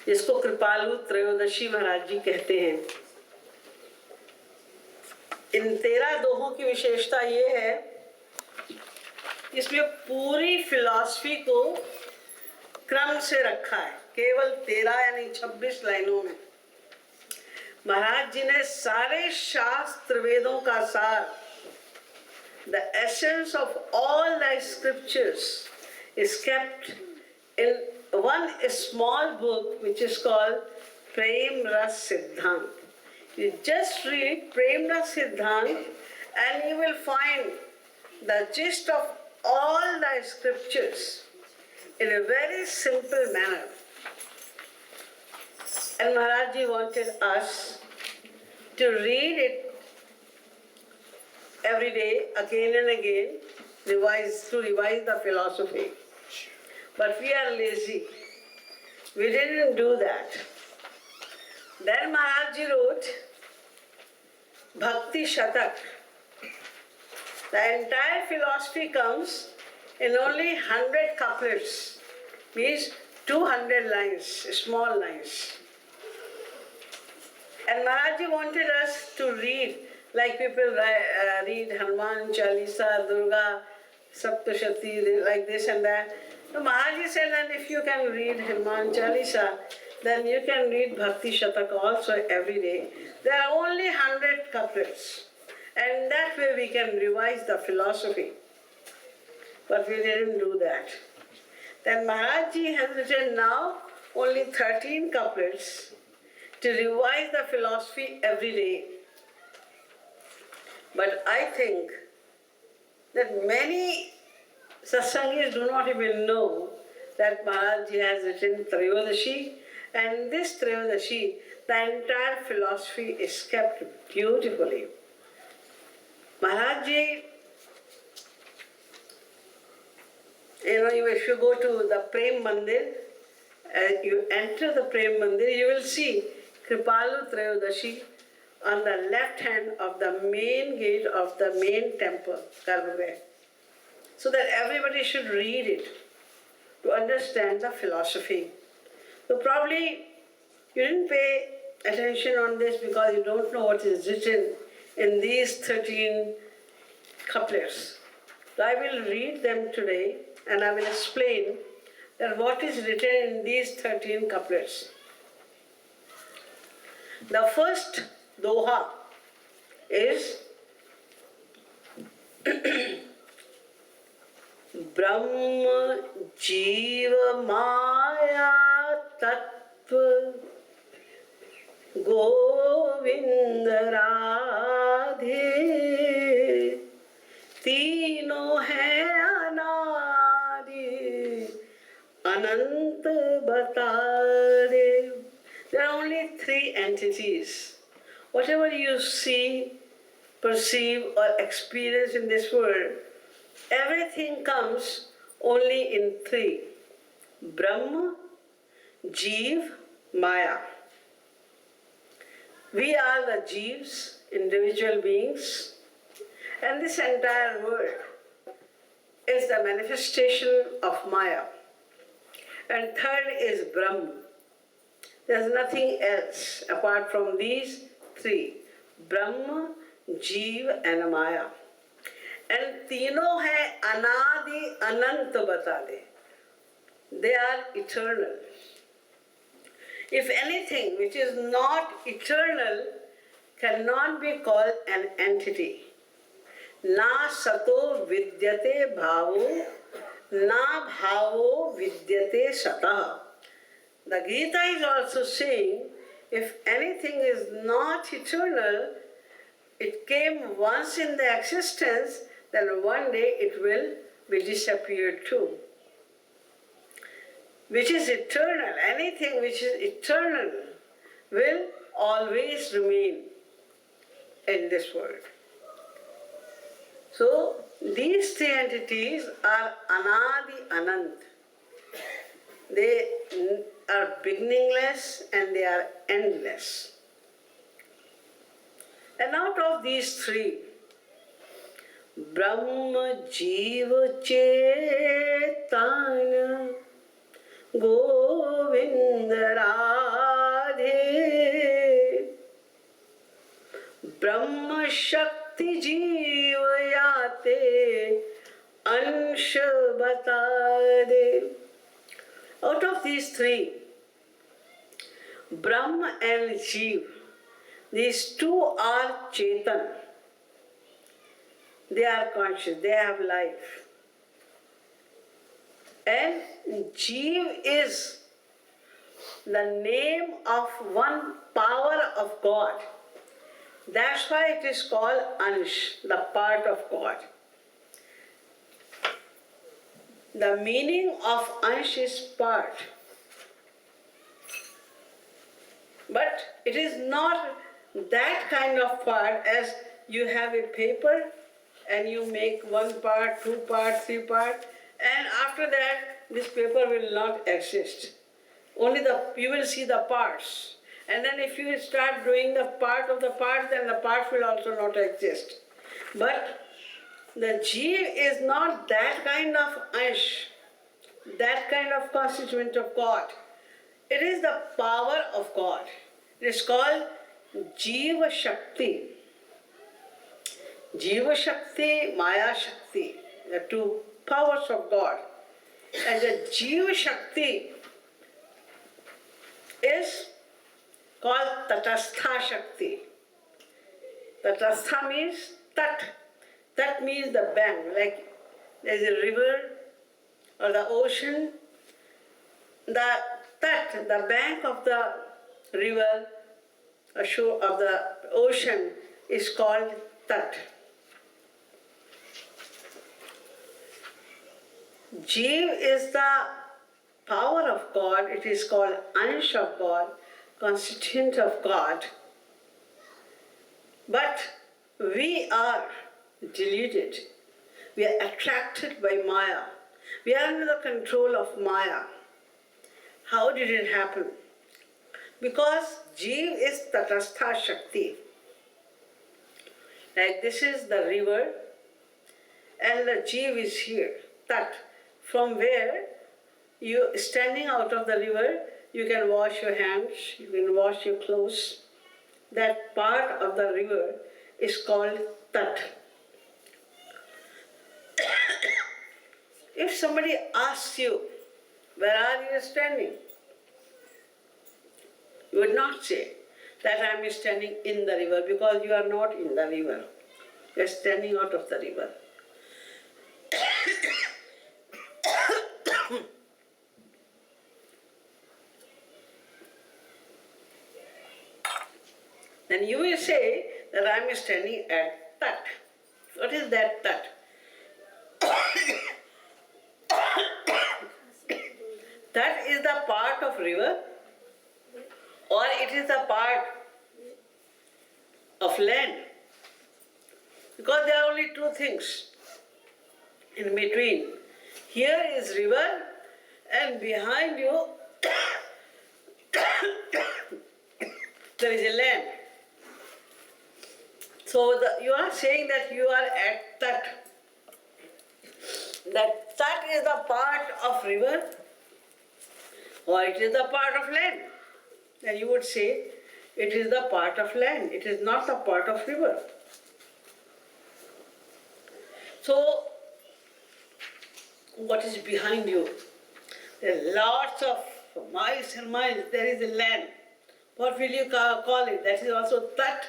जिसको कृपालु त्रयोदशी महाराज जी कहते हैं। इन 13 दोहों की विशेषता ये है, इसमें पूरी फिलॉसफी को क्रम से रखा है। केवल 13 यानी 26 लाइनों में महाराज जी ने सारे शास्त्र वेदों का सार, the essence of all thy scriptures is kept in one small book which is called Prem Ras Siddhant. You just read Prem Ras Siddhant and you will find the gist of all thy scriptures in a very simple manner. And Maharaj ji wanted us to read it every day, again and again, to revise the philosophy. But we are lazy. We didn't do that. Then Maharaj ji wrote Bhakti Shatak. The entire philosophy comes in only 100 couplets, means 200 lines, small lines. And Maharaj ji wanted us to read, like people read Hanuman Chalisa, Durga, Saptashati, like this and that. So Maharaj ji said that if you can read Hanuman Chalisa, then you can read Bhakti Shatak also every day. There are only 100 couplets. And that way we can revise the philosophy. But we didn't do that. Then Maharaj ji has written now only 13 couplets to revise the philosophy every day. But I think that many satsangis do not even know that Maharaj ji has written Trayodashi, and this Trayodashi, the entire philosophy is kept beautifully. Maharaj ji, if you go to the Prem Mandir, you enter the Prem Mandir, you will see Kripalu Trayodashi on the left hand of the main gate of the main temple, Garbhagriha, so that everybody should read it to understand the philosophy. So probably you didn't pay attention on this because you don't know what is written in these 13 couplets. So I will read them today and I will explain that what is written in these 13 couplets. The first doha is Brahma Jiva Maya Tattva Govinda Radhe तीनों है अनादि अनंत बता दे. There are only 3 entities. Whatever you see, perceive or experience in this world, everything comes only in 3. Brahma, Jeev, Maya. We are the Jeevs, individual beings. And this entire world is the manifestation of Maya. And third is Brahma. There is nothing else apart from these 3. Brahma, Jeev and Maya. And तीनों है अनादि अनंत बता दे. They are eternal. If anything which is not eternal cannot be called an entity. Na sato vidyate bhavo, na bhavo vidyate satah. The Gita is also saying, if anything is not eternal, it came once in the existence, then one day it will be disappeared too. Which is eternal, anything which is eternal will always remain in this world. So, these 3 entities are Anadi Anant. They are beginningless and they are endless. And out of these 3, Brahma Jiva Chetana Govinda शक्ति जीव याते अंश बता दे. Out of these three, Brahma and Jeev, these two are Chetan. They are conscious, they have life. And Jeev is the name of one power of God. That's why it is called Ansh, the part of God. The meaning of Ansh is part. But it is not that kind of part as you have a paper and you make one part, two part, three part, and after that this paper will not exist. Only you will see the parts. And then if you start doing the part of the parts, then the parts will also not exist. But the Jeev is not that kind of Ansh, that kind of constituent of God. It is the power of God. It is called Jiva Shakti. Jiva Shakti, Maya Shakti, the two powers of God. And the Jiva Shakti is called Tatastha Shakti. Tatastha means Tat. Tat means the bank, like there is a river or the ocean. The Tat, the bank of the river or shore of the ocean is called Tat. Jeev is the power of God, it is called Ansh of God, constituent of God. But we are deluded. We are attracted by Maya. We are under the control of Maya. How did it happen? Because Jeev is Tatastha Shakti. Like this is the river and the Jeev is here, Tat. From where you standing out of the river, you can wash your hands, you can wash your clothes. That part of the river is called Tat. If somebody asks you, where are you standing? You would not say that I am standing in the river, because you are not in the river. You are standing out of the river. Then you will say that I am standing at Tat. What is that Tat? That is the part of river, or it is the part of land. Because there are only two things in between. Here is river, and behind you there is a land. So you are saying that you are at Tat. That Tat is the part of river, or it is the part of land. Then you would say it is the part of land, it is not the part of river. So, what is behind you? There are lots of miles and miles, there is a land. What will you call it? That is also Tat?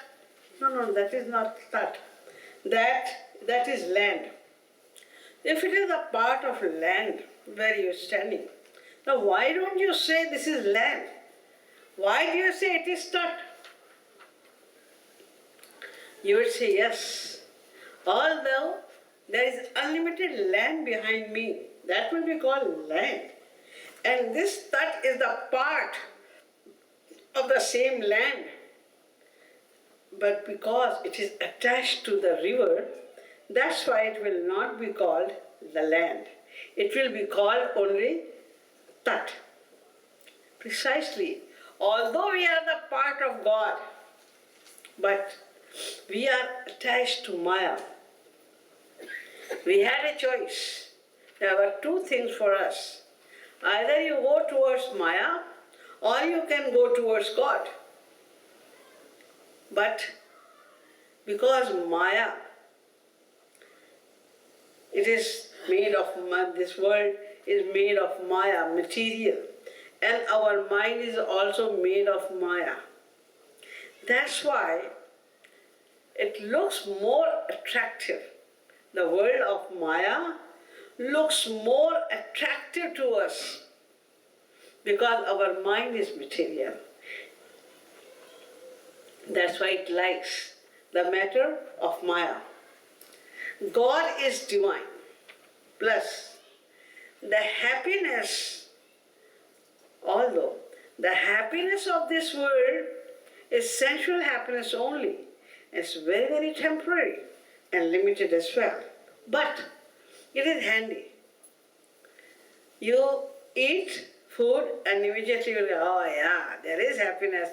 No, that is not Tat. That is land. If it is a part of land where you are standing, now why don't you say this is land? Why do you say it is Tat? You would say yes. Although there is unlimited land behind me, that will be called land. And this Tat is the part of the same land. But because it is attached to the river, that's why it will not be called the land. It will be called only Tat. Precisely. Although we are the part of God, but we are attached to Maya. We had a choice. There were two things for us. Either you go towards Maya, or you can go towards God. But Because Maya, it is made of, this world is made of Maya, material. And our mind is also made of Maya. That's why it looks more attractive. The world of Maya looks more attractive to us because our mind is material. That's why it likes the matter of Maya. God is divine. Plus, the happiness, although the happiness of this world is sensual happiness only, it's very, very temporary and limited as well. But it is handy. You eat food and immediately you go, oh yeah, there is happiness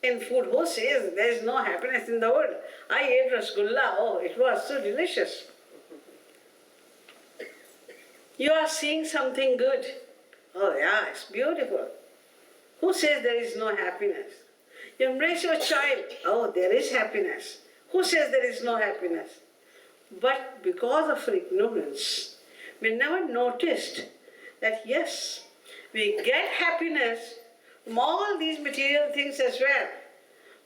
in food. Who says there is no happiness in the world? I ate rasgulla, oh, it was so delicious. You are seeing something good. Oh yeah, it's beautiful. Who says there is no happiness? You embrace your child. Oh, there is happiness. Who says there is no happiness? But because of ignorance, we never noticed that yes, we get happiness from all these material things as well.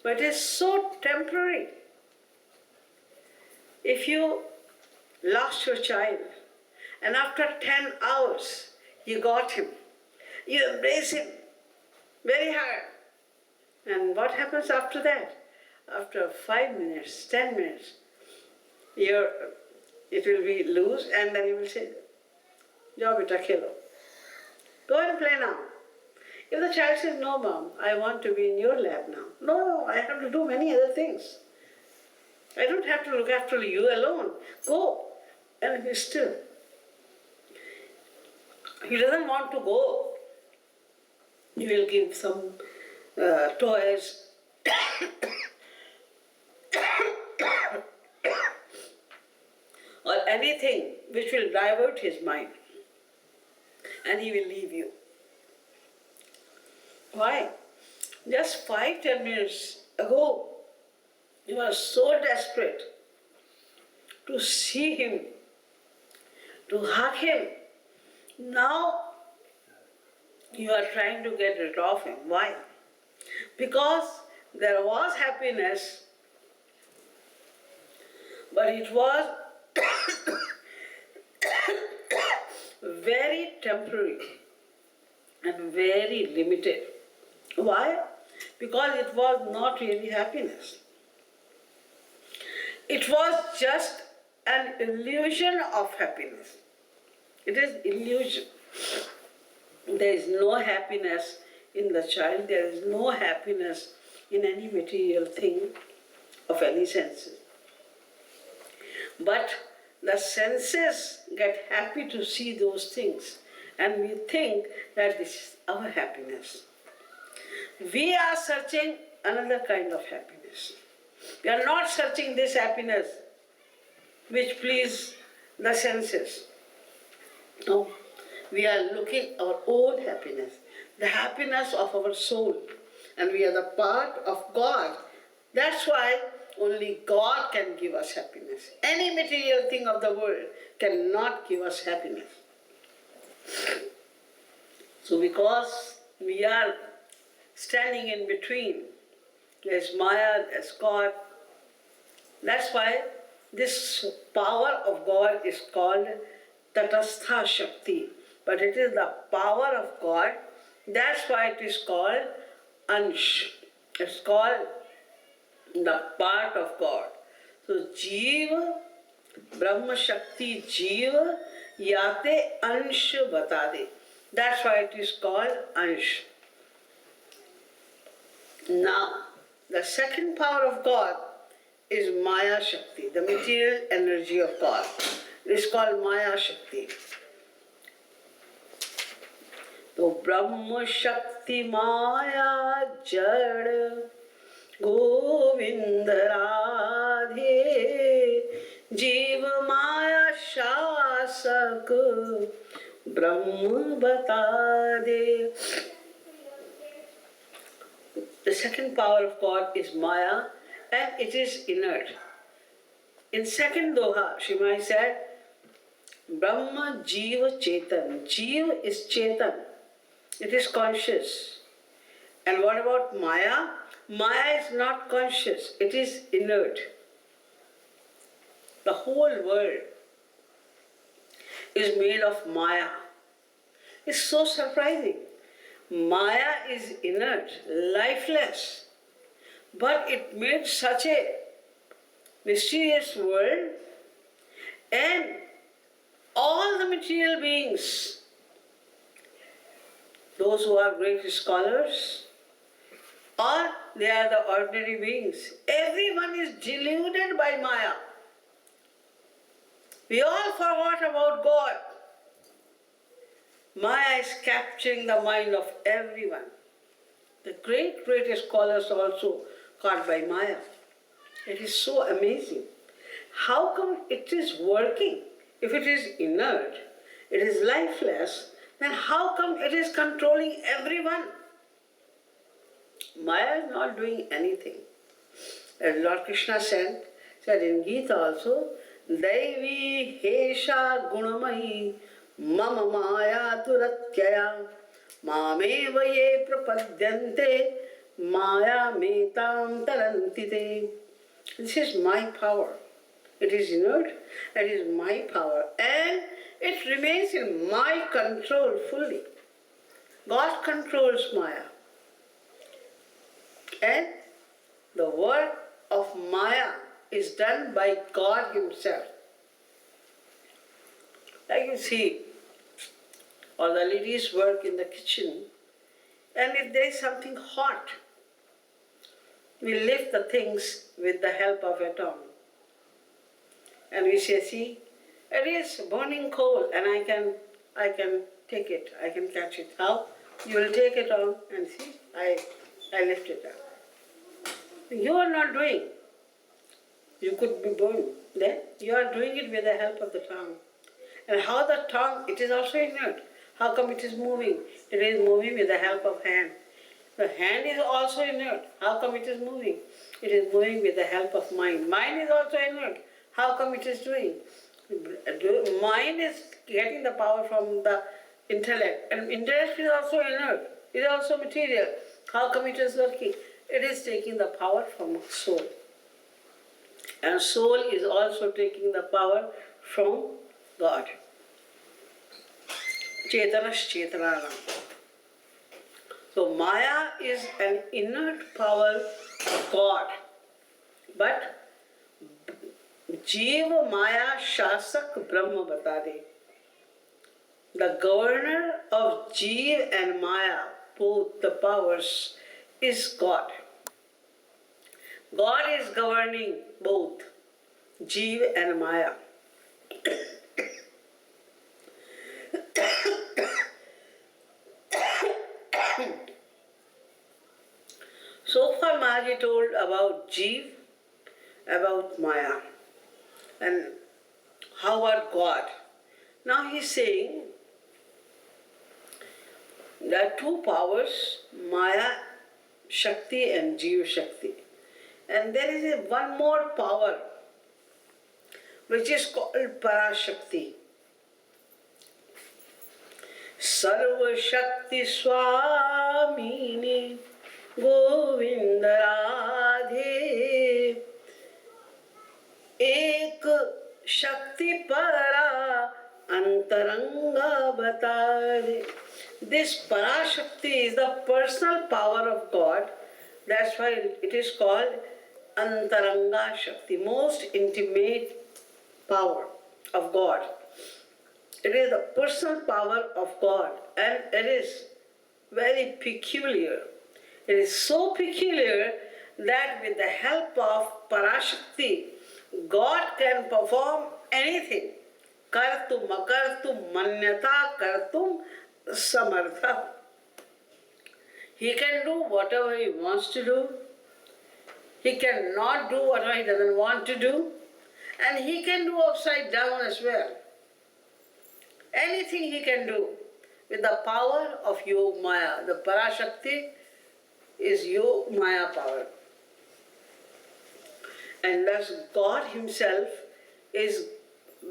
But it is so temporary. If you lost your child and after 10 hours you got him, you embrace him very hard. And what happens after that? After 5 minutes, 10 minutes, it will be loose and then you will say, "Jao beta khelo. Go and play now." If the child says, "No mom, I want to be in your lap now." No, I have to do many other things. I don't have to look after you alone. Go. And he still. He doesn't want to go. You will give some toys or anything which will divert his mind, and he will leave you. Why? Just 5-10 minutes ago, you were so desperate to see him, to hug him. Now you are trying to get rid of him. Why? Because there was happiness, but it was very temporary and very limited. Why? Because it was not really happiness. It was just an illusion of happiness. It is illusion. There is no happiness in the child. There is no happiness in any material thing of any senses. But the senses get happy to see those things, and we think that this is our happiness. We are searching another kind of happiness. We are not searching this happiness which please the senses. No, we are looking our own happiness, the happiness of our soul, and we are the part of God. That's why only God can give us happiness. Any material thing of the world cannot give us happiness. So because we are standing in between, there's Maya, there's God. That's why this power of God is called Tatastha Shakti. But it is the power of God. That's why it is called Ansh. It's called the part of God. So Jiva, Brahma Shakti Jiva, Yate Ansh Batade. That's why it is called Ansh. Now, the second power of God is Maya Shakti, the material energy of God. It is called Maya Shakti. So Brahma Shakti Maya Jad Govind Radhe Jiva Maya Shasak Brahma Batade. The second power of God is Maya, and it is inert. In second doha, Shrimai said, Brahma Jiva Chetan. Jiva is Chetan. It is conscious. And what about Maya? Maya is not conscious. It is inert. The whole world is made of Maya. It's so surprising. Maya is inert, lifeless. But it made such a mysterious world, and all the material beings, those who are great scholars, or they are the ordinary beings, everyone is deluded by Maya. We all forgot about God. Maya is capturing the mind of everyone. The great scholars also caught by Maya. It is so amazing. How come it is working? If it is inert, it is lifeless, then how come it is controlling everyone? Maya is not doing anything. As Lord Krishna said in Gita also, Daivi Hesha Gunamahi Mama Maya Duratyaya Mameva Ye Prapadyante Maya Metam Tarantite. This is my power. It is inert, it is my power, and it remains in my control fully. God controls Maya. And the work of Maya is done by God Himself. Like you see, all the ladies work in the kitchen, and if there is something hot, we lift the things with the help of a tongue. And we say, see, it is burning coal, and I can take it, I can catch it. How? You will take it on and see, I lift it up. You are not doing. You could be burned. Then you are doing it with the help of the tongue. And how the tongue, it is also inert. How come it is moving? It is moving with the help of hand. The hand is also inert. How come it is moving? It is moving with the help of mind. Mind is also inert. How come it is doing? Mind is getting the power from the intellect. And intellect is also inert. It is also material. How come it is working? It is taking the power from soul. And soul is also taking the power from God. Chetanash Chetananam. So Maya is an inert power of God. But Jiva Maya Shasak Brahma Batade. The governor of Jiva and Maya, both the powers, is God. God is governing both Jiva and Maya. So far Maharaj told about Jiva, about Maya, and how about God. Now he is saying there are two powers, Maya Shakti and Jiva Shakti. And there is one more power which is called Parashakti. Sarva Shakti Swamini Govinda Radhe Ek Shakti Para Antaranga Batade. This Parashakti is the personal power of God. That's why it is called Antaranga Shakti, most intimate power of God. It is the personal power of God, and it is very peculiar. It is so peculiar that with the help of Parashakti, God can perform anything. Kartum akartum manyata kartum samartha. He can do whatever he wants to do. He cannot do whatever he doesn't want to do. And he can do upside down as well. Anything he can do with the power of Yog Maya. The Parashakti is Yog Maya power. And thus God Himself is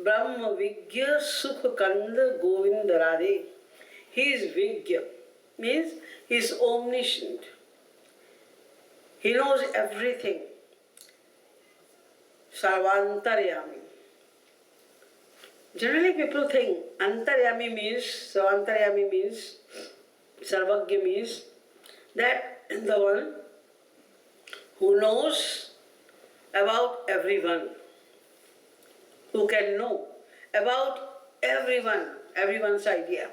Brahma Vigya Sukha Kanda Govinda Radhe. He is Vigya, means He is omniscient. He knows everything. Sarvantaryami. Generally people think Antaryami means, Sarvantaryami means, Sarvagya means that the one who knows about everyone, who can know about everyone's idea.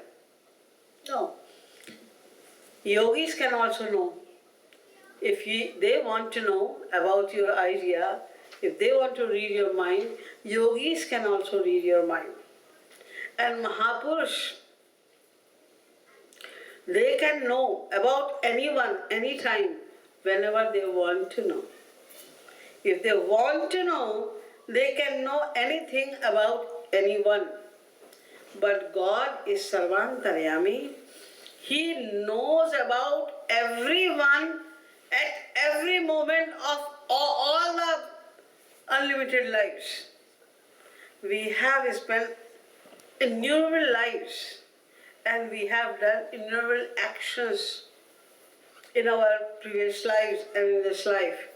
No. Yogis can also know. If they want to know about your idea, if they want to read your mind, yogis can also read your mind. And Mahapurush, they can know about anyone, anytime, whenever they want to know. If they want to know, they can know anything about anyone. But God is Sarvantaryami. He knows about everyone at every moment of all the unlimited lives. We have spent innumerable lives and we have done innumerable actions in our previous lives and in this life.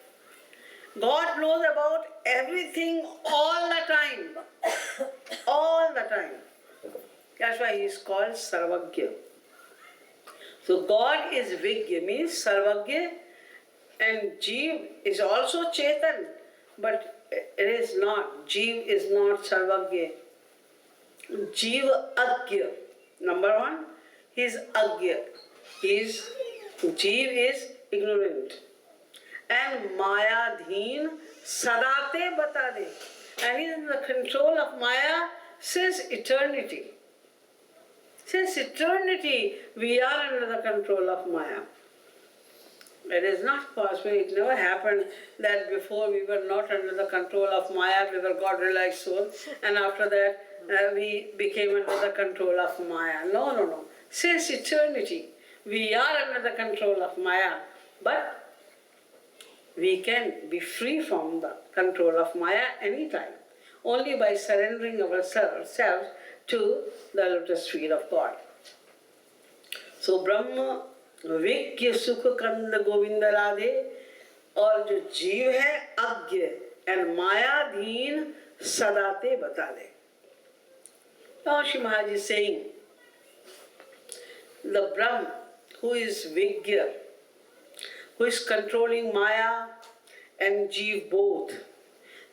God knows about everything all the time. All the time. That's why He is called Sarvagya. So God is Vigya, means Sarvagya, and Jeev is also Chetan, but it is not. Jeev is not Sarvagya. Jeev Agya. Number one, he is Agya. Jeev is ignorant. And Maya Dhin Sadate Batade. And he is in the control of Maya since eternity. Since eternity, we are under the control of Maya. It is not possible, it never happened that before we were not under the control of Maya, we were God-realized soul, and after that we became under the control of Maya. No. Since eternity, we are under the control of Maya, but we can be free from the control of Maya anytime, only by surrendering ourselves to the lotus feet of God. So Brahma Vigya Sukha Kanda Govinda Radhe, और जो जीव है अज्ञ and मायाधीन सदाते बता दे. Now Shri Maharaj is saying, the Brahma who is Vigya, who is controlling Maya and Jeev both,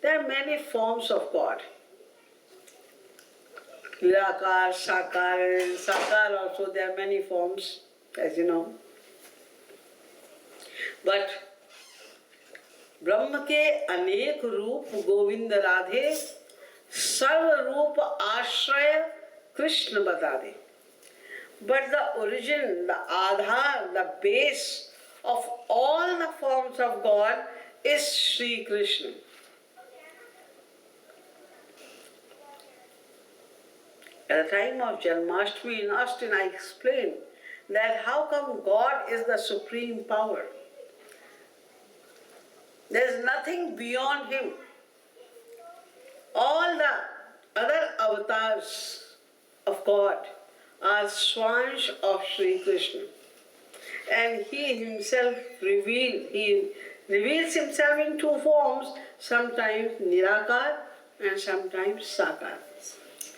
there are many forms of God. Nirakar, Sakar, and Sakar also there are many forms, as you know. But ब्रह्म के अनेक रूप गोविंद राधे सर्व रूप आश्रय कृष्ण बता दे. But the origin, the Aadhar, the base of all the forms of God is Sri Krishna. At the time of Janmashtami in Austin, I explained that how come God is the supreme power. There is nothing beyond Him. All the other avatars of God are swansh of Sri Krishna. And He Himself reveals Himself in two forms, sometimes Nirakar and sometimes Sakar.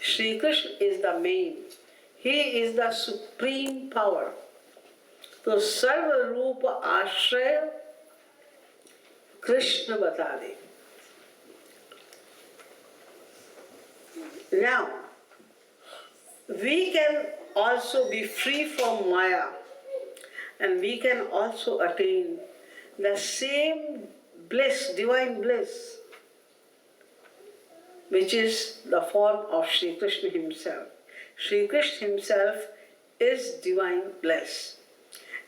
Sri Krishna is the main. He is the supreme power. So Sarva Rupa Ashraya Krishna bata de. Now, we can also be free from Maya and we can also attain the same bliss, divine bliss, which is the form of Sri Krishna Himself. Sri Krishna Himself is divine bliss.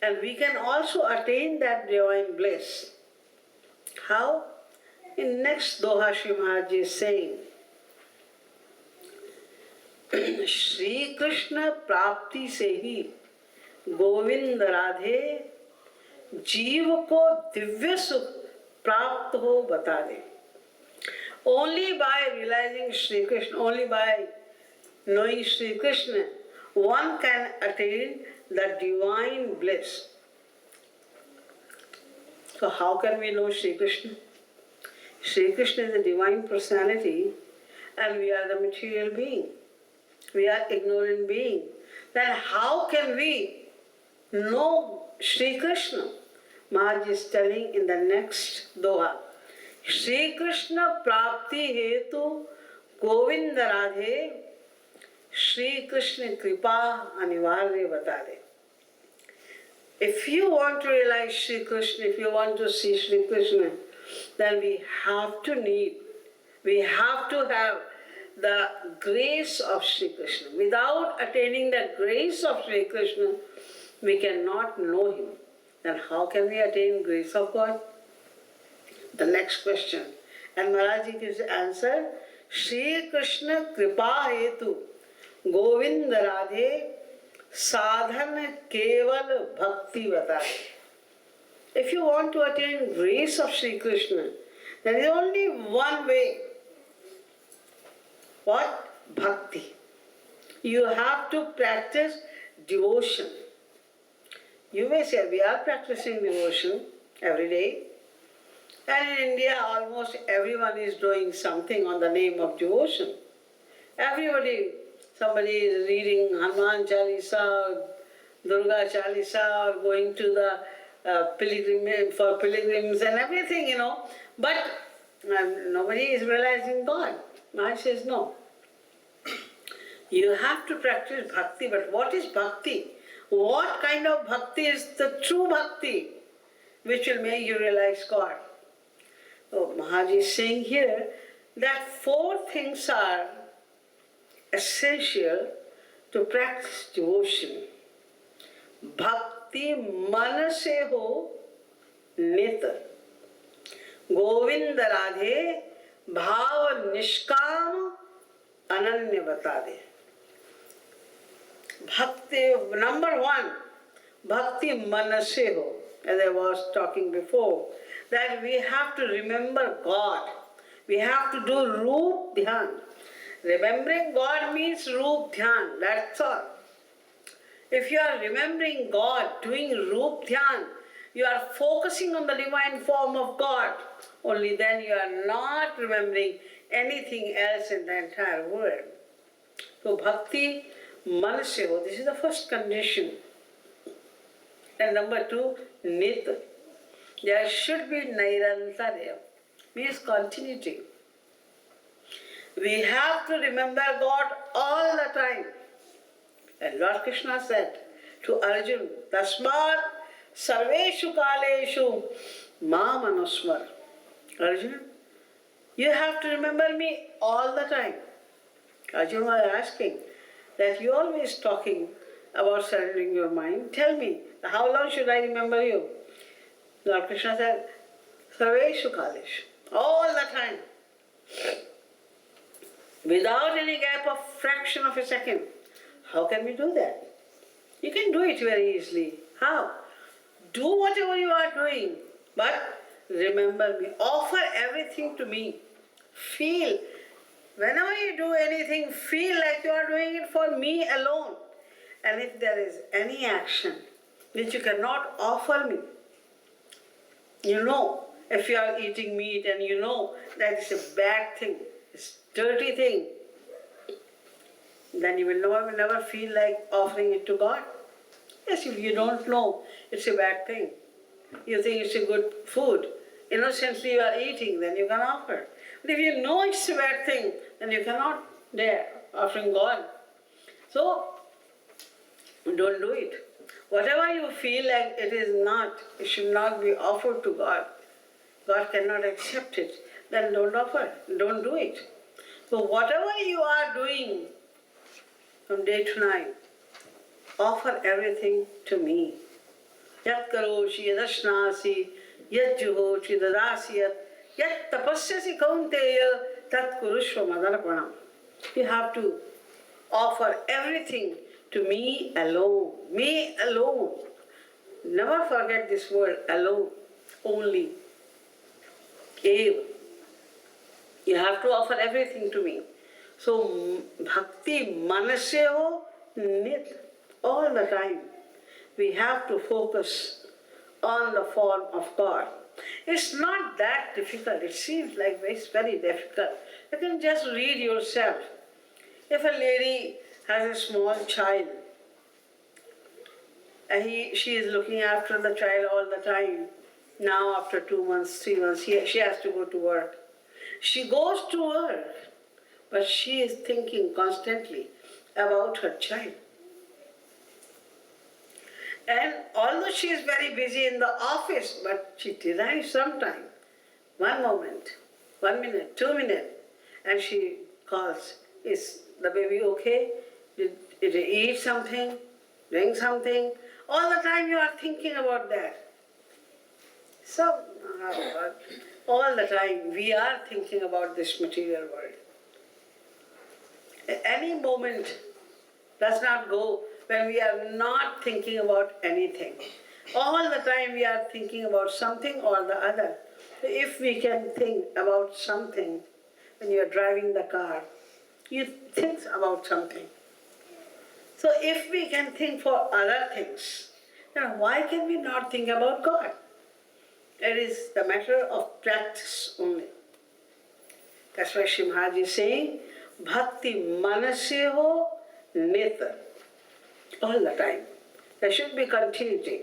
And we can also attain that divine bliss. How? In next Doha Shri Maharaj is saying, Shri Krishna Prapti se hi Govind Radhe जीव को दिव्य सुख प्राप्त हो बता दे. Only by realizing Shri Krishna, only by knowing Shri Krishna, one can attain the divine bliss. So how can we know Shri Krishna? Shri Krishna is the divine personality and we are the material being. We are ignorant being. Then how can we know Shri Krishna? Maharaj is telling in the next doha, Shri Krishna prapti hetu Govinda Radhe Shri Krishna kripa anivarya batade. If you want to realize Shri Krishna, if you want to see Shri Krishna, then we have to have the grace of Shri Krishna. Without attaining the grace of Shri Krishna, we cannot know him. Then how can we attain grace of God? The next question. And Maharaj gives the answer, Shri Krishna kripa hetu Govinda Radhe sadhana keval bhakti batade. If you want to attain grace of Shri Krishna, there is only one way. What? Bhakti. You have to practice devotion. You may say, we are practicing devotion every day. And in India, almost everyone is doing something on the name of devotion. Somebody is reading Hanuman Chalisa, or Durga Chalisa, or going to the pilgrims and everything, But nobody is realizing God. Maharaj says no. You have to practice bhakti, but what is bhakti? What kind of bhakti is the true bhakti which will make you realize God? So Maharaj is saying here that 4 things are essential to practice devotion. Bhakti man se ho nit. Govinda Radhe bhav nishkam ananya batade. Bhakti, number 1, bhakti man se ho. As I was talking before, that we have to remember God. We have to do Roop Dhyan. Remembering God means Roop Dhyan, that's all. If you are remembering God, doing Roop Dhyan, you are focusing on the divine form of God. Only then you are not remembering anything else in the entire world. So Bhakti Manasya, this is the first condition. And number 2, Nit. There should be Nairantarya, means continuity. We have to remember God all the time. And Lord Krishna said to Arjuna, Tasmat sarveshu kaleshu ma manusmar. Arjuna, you have to remember me all the time. Arjuna was asking that you always talking about surrendering your mind. Tell me, how long should I remember you? Lord Krishna said, sarveshu kaleshu, all the time. Without any gap of fraction of a second. How can we do that? You can do it very easily. How? Do whatever you are doing, but remember me. Offer everything to me. Feel. Whenever you do anything, feel like you are doing it for me alone. And if there is any action which you cannot offer me, if you are eating meat and that it's a bad thing, it's a dirty thing, then you will never feel like offering it to God. Yes, if you don't know it's a bad thing, you think it's a good food, innocently you are eating, then you can offer. But if you know it's a bad thing, then you cannot dare offering God. So, don't do it. Whatever you feel like it should not be offered to God. God cannot accept it. Then don't offer, don't do it. So whatever you are doing from day to night, offer everything to me. Yat karoshi yadashnasi yat juhoshi dadasiyat yat tapasyasi kaunteya tat kurushva madanapanam. You have to offer everything to me alone. Me alone. Never forget this word, alone. Only. Eva. You have to offer everything to me. So bhakti manaseho nit, all the time. We have to focus on the form of God. It's not that difficult. It seems like it's very difficult. You can just read yourself. If a lady has a small child, and she is looking after the child all the time, now after 2 months, 3 months, she has to go to work. She goes to work, but she is thinking constantly about her child. And although she is very busy in the office, but she derives some time, 1 moment, 1 minute, 2 minutes, and she calls, is the baby okay? Did it eat something? Drink something? All the time you are thinking about that. So, all the time we are thinking about this material world. Any moment does not go when we are not thinking about anything. All the time we are thinking about something or the other. If we can think about something when you are driving the car, you think about something. So if we can think for other things, then why can we not think about God? It is the matter of practice only. That's why Shri Maharaj is saying, Bhakti manaseho neta, all the time. There should be continuity.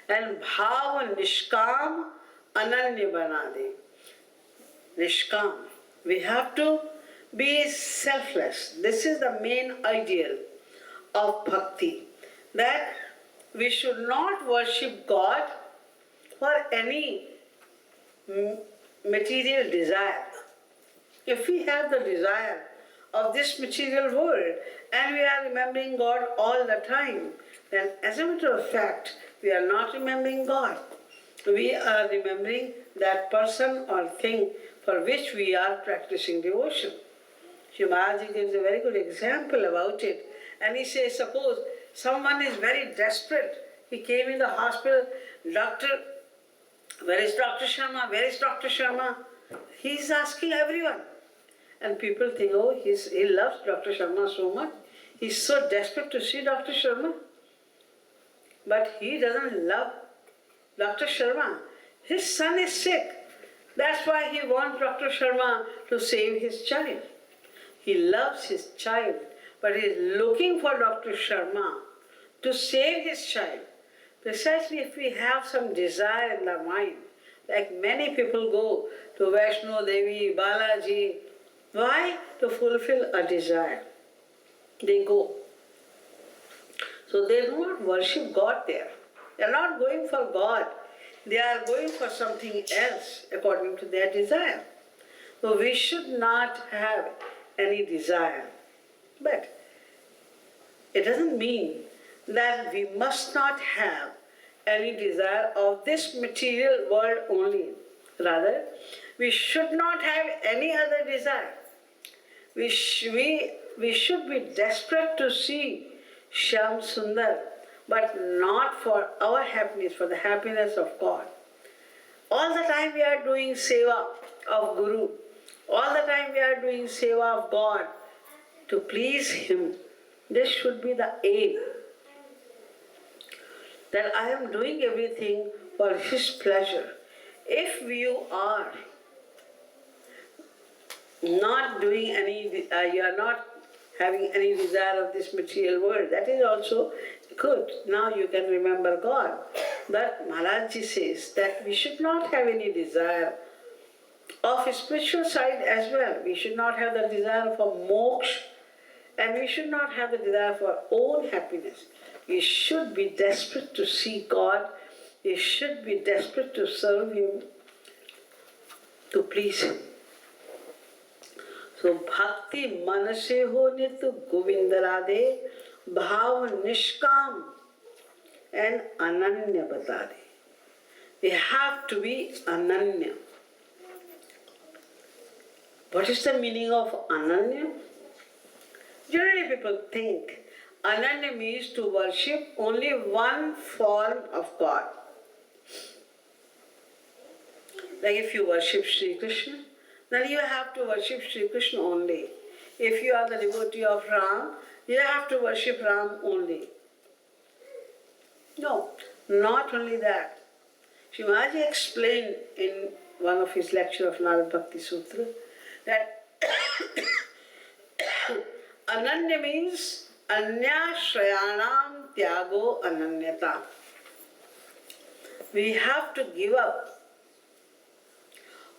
And bhava nishkam ananya banade. Nishkam. We have to be selfless. This is the main ideal of bhakti. That we should not worship God for any material desire. If we have the desire of this material world and we are remembering God all the time, then as a matter of fact, we are not remembering God. We are remembering that person or thing for which we are practicing devotion. Shri Maharaj gives a very good example about it. And he says, suppose someone is very desperate. He came in the hospital, doctor, where is Dr. Sharma? Where is Dr. Sharma? He is asking everyone. And people think, oh, he loves Dr. Sharma so much. He's so desperate to see Dr. Sharma. But he doesn't love Dr. Sharma. His son is sick. That's why he wants Dr. Sharma to save his child. He loves his child, but he is looking for Dr. Sharma to save his child. Precisely if we have some desire in the mind, like many people go to Vaishno Devi, Balaji. Why? To fulfill a desire. They go. So they do not worship God there. They are not going for God. They are going for something else according to their desire. So we should not have any desire. But it doesn't mean that we must not have any desire of this material world only. Rather, we should not have any other desire. We should be desperate to see Shyam Sundar, but not for our happiness, for the happiness of God. All the time we are doing seva of Guru. All the time we are doing seva of God to please Him. This should be the aim. That I am doing everything for His pleasure. If you are not doing any, you are not having any desire of this material world, that is also good. Now you can remember God. But Maharaj says that we should not have any desire of a spiritual side as well. We should not have the desire for moksha, and we should not have the desire for own happiness. We should be desperate to see God. We should be desperate to serve Him, to please Him. So bhakti manaseho nitu Govinda Radhe bhav nishkam and ananya batade. We have to be ananya. What is the meaning of ananya? Generally people think ananya means to worship only one form of God. Like if you worship Sri Krishna, then you have to worship Sri Krishna only. If you are the devotee of Ram, you have to worship Ram only. No, not only that. Shri Maharaj explained in one of his lectures of Narad Bhakti Sutra that Ananya means Anya Shrayanam Tyago Ananyata. We have to give up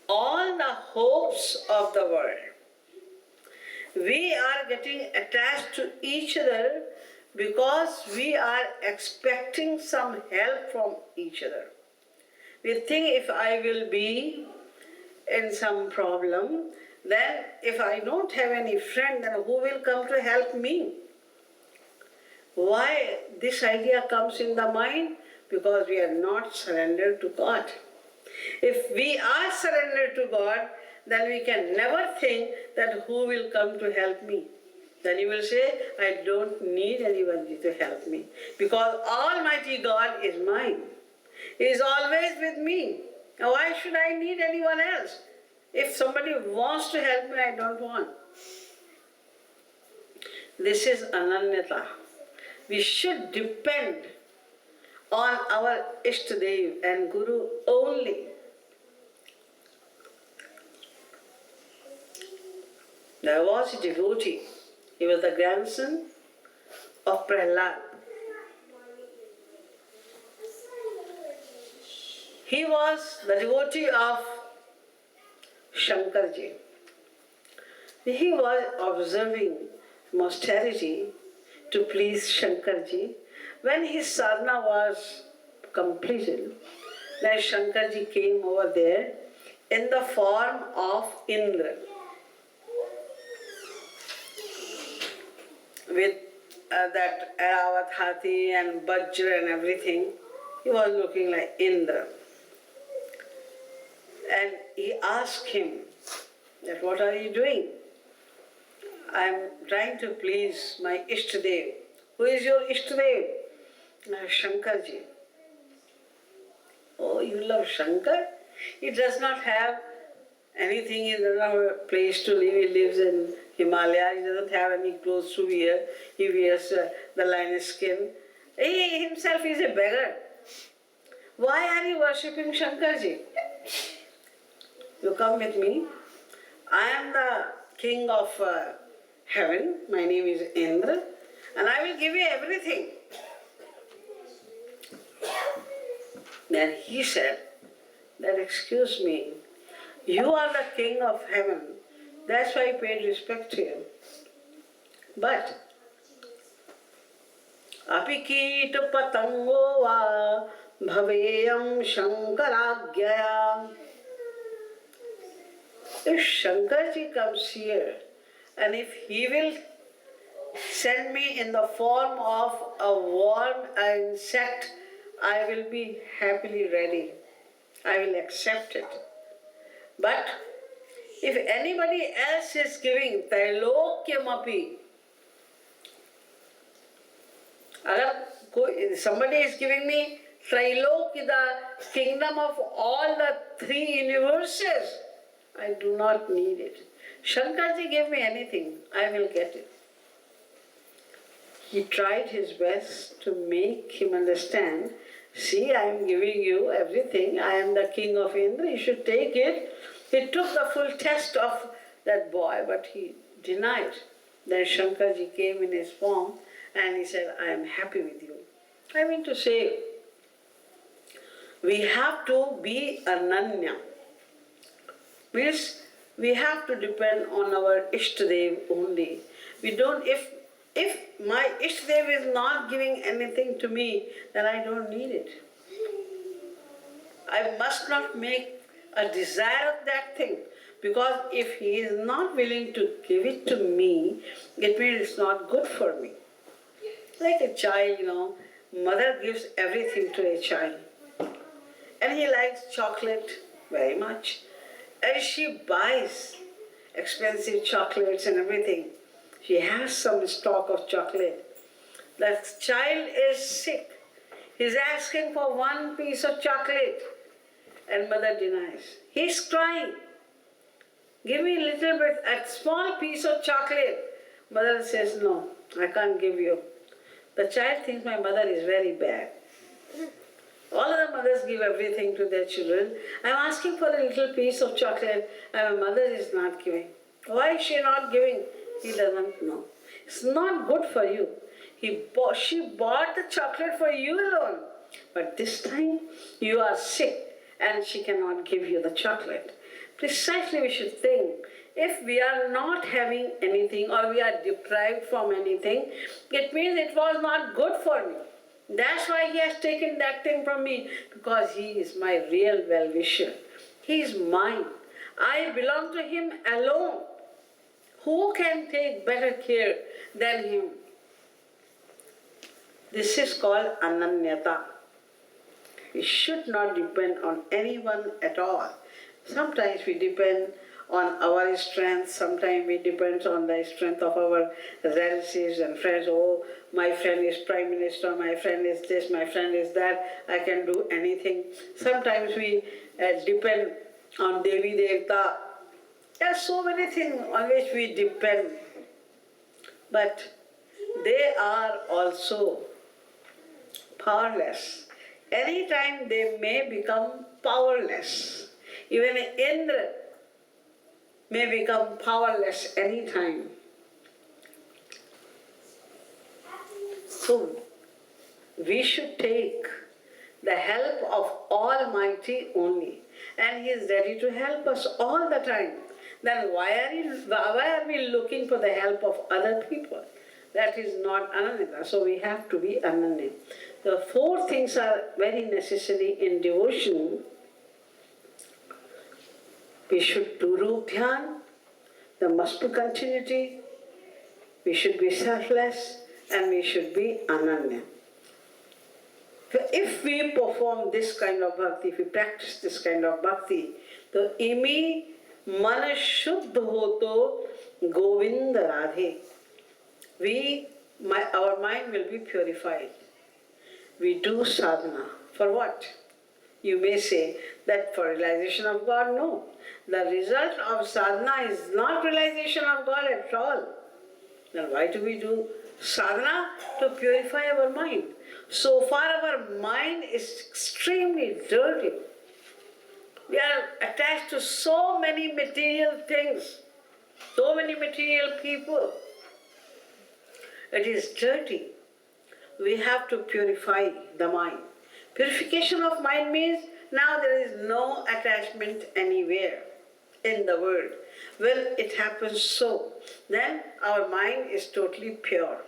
all the hopes of the world. We are getting attached to each other because we are expecting some help from each other. We think if I will be in some problem, then if I don't have any friend, then who will come to help me? Why this idea comes in the mind? Because we are not surrendered to God. If we are surrendered to God, then we can never think that who will come to help me. Then you will say, I don't need anybody to help me because Almighty God is mine. He is always with me. Now why should I need anyone else? If somebody wants to help me, I don't want. This is ananyata. We should depend on our Ishtadev and Guru only. There was a devotee. He was the grandson of Prahlad. He was the devotee of Shankarji. He was observing austerity to please Shankarji. When his sadhana was completed, then Shankarji came over there in the form of Indra, with that Aravat Hathi and Vajra and everything. He was looking like Indra. And he asked him that, what are you doing? I am trying to please my Ishtadev. Who is your Ishtadev? Shankarji. Oh, you love Shankar? He does not have anything, he doesn't have a place to live. He lives in Himalaya. He doesn't have any clothes to wear. He wears the lion skin. He himself is a beggar. Why are you worshipping Shankarji? You come with me. I am the king of heaven. My name is Indra. And I will give you everything. Then he said that, excuse me, you are the king of heaven. That's why I paid respect to you. But apikita patango va bhaveyam shankaragyaya. If Shankarji comes here and if he will send me in the form of a worm insect, I will be happily ready. I will accept it. But if anybody else is giving Trailokyamapi, somebody is giving me Trailokya, the kingdom of all the three universes, I do not need it. Shankarji gave me anything, I will get it. He tried his best to make him understand, see, I am giving you everything, I am the king of Indra, you should take it. He took the full test of that boy, but he denied. Then Shankarji came in his form and he said, I am happy with you. I mean to say, we have to be ananya. Means we have to depend on our Ishtadev only. We don't, if my Ishtadev is not giving anything to me, then I don't need it. I must not make a desire of that thing, because if he is not willing to give it to me, it means it's not good for me. Like a child, mother gives everything to a child. And he likes chocolate very much. And she buys expensive chocolates and everything. She has some stock of chocolate. The child is sick. He's asking for one piece of chocolate. And mother denies. He's crying. Give me a little bit, a small piece of chocolate. Mother says, no, I can't give you. The child thinks my mother is very bad. All of the mothers give everything to their children. I'm asking for a little piece of chocolate and my mother is not giving. Why is she not giving? He doesn't know. It's not good for you. She bought the chocolate for you alone. But this time you are sick and she cannot give you the chocolate. Precisely we should think, if we are not having anything or we are deprived from anything, it means it was not good for me. That's why he has taken that thing from me, because he is my real well-wisher. He is mine. I belong to him alone. Who can take better care than him? This is called ananyata. We should not depend on anyone at all. Sometimes we depend on our strength, sometimes we depend on the strength of our relatives and friends. Oh, my friend is Prime Minister, my friend is this, my friend is that, I can do anything. Sometimes we depend on Devi Devta. There are so many things on which we depend. But they are also powerless. Anytime they may become powerless. Even Indra may become powerless anytime. So, we should take the help of Almighty only. And He is ready to help us all the time. Then why are we looking for the help of other people? That is not Ananya. So we have to be Ananya. The four things are very necessary in devotion. We should do Roop Dhyan, there must be continuity, we should be selfless, and we should be Ananya. So if we perform this kind of bhakti, if we practice this kind of bhakti, तो Emmy मन शुद्ध हो तो Govind Radhe. Our mind will be purified. We do sadhana. For what? You may say that for realization of God, no. The result of sadhana is not realization of God at all. Then why do we do sadhana? To purify our mind. So far our mind is extremely dirty. We are attached to so many material things, so many material people. It is dirty. We have to purify the mind. Purification of mind means now there is no attachment anywhere in the world. Well, it happens so. Then our mind is totally pure.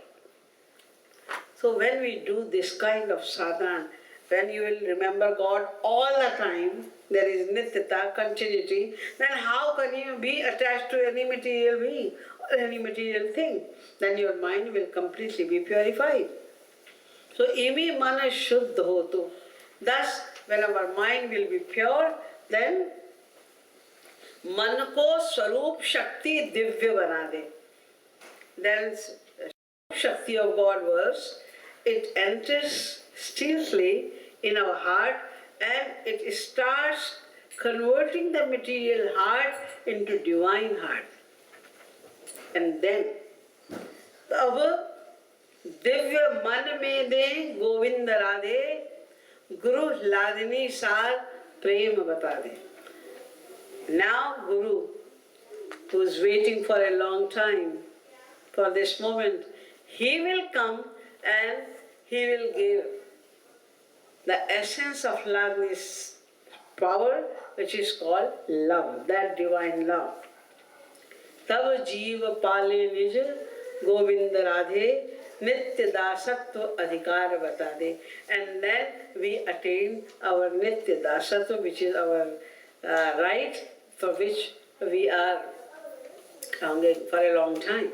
So when we do this kind of sadhana, when you will remember God all the time, there is nityata, continuity, then how can you be attached to any material being or any material thing? Then your mind will completely be purified. So, imi mana shuddha hotu. Thus, when our mind will be pure, then man ko swarup shakti divya bana de. Then Shakti of God verse, it enters stealthily in our heart and it starts converting the material heart into divine heart. And then our Divya man me de Govind Radhe Guru Ladini Sar Prem Bata de. Now Guru, who is waiting for a long time for this moment, he will come and he will give the essence of Ladini's power, which is called love, that divine love. Tab jeev pale nij Govind Radhe Nitya Dasatva Adhikar Bata de. And then we attain our Nitya Dasatva, which is our right for which we are longing for a long time.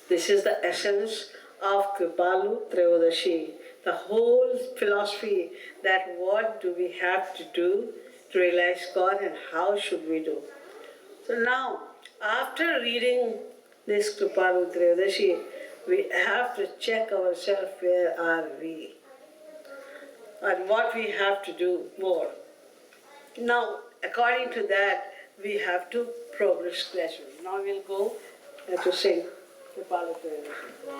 This is the essence of Kripalu Trayodashi, the whole philosophy that what do we have to do to realize God and how should we do. So now, after reading this Kripalu Trayodashi, we have to check ourselves, where are we? And what we have to do more. Now, according to that, we have to progress gradually. Now we'll go to sing Kripalu Trayodashi.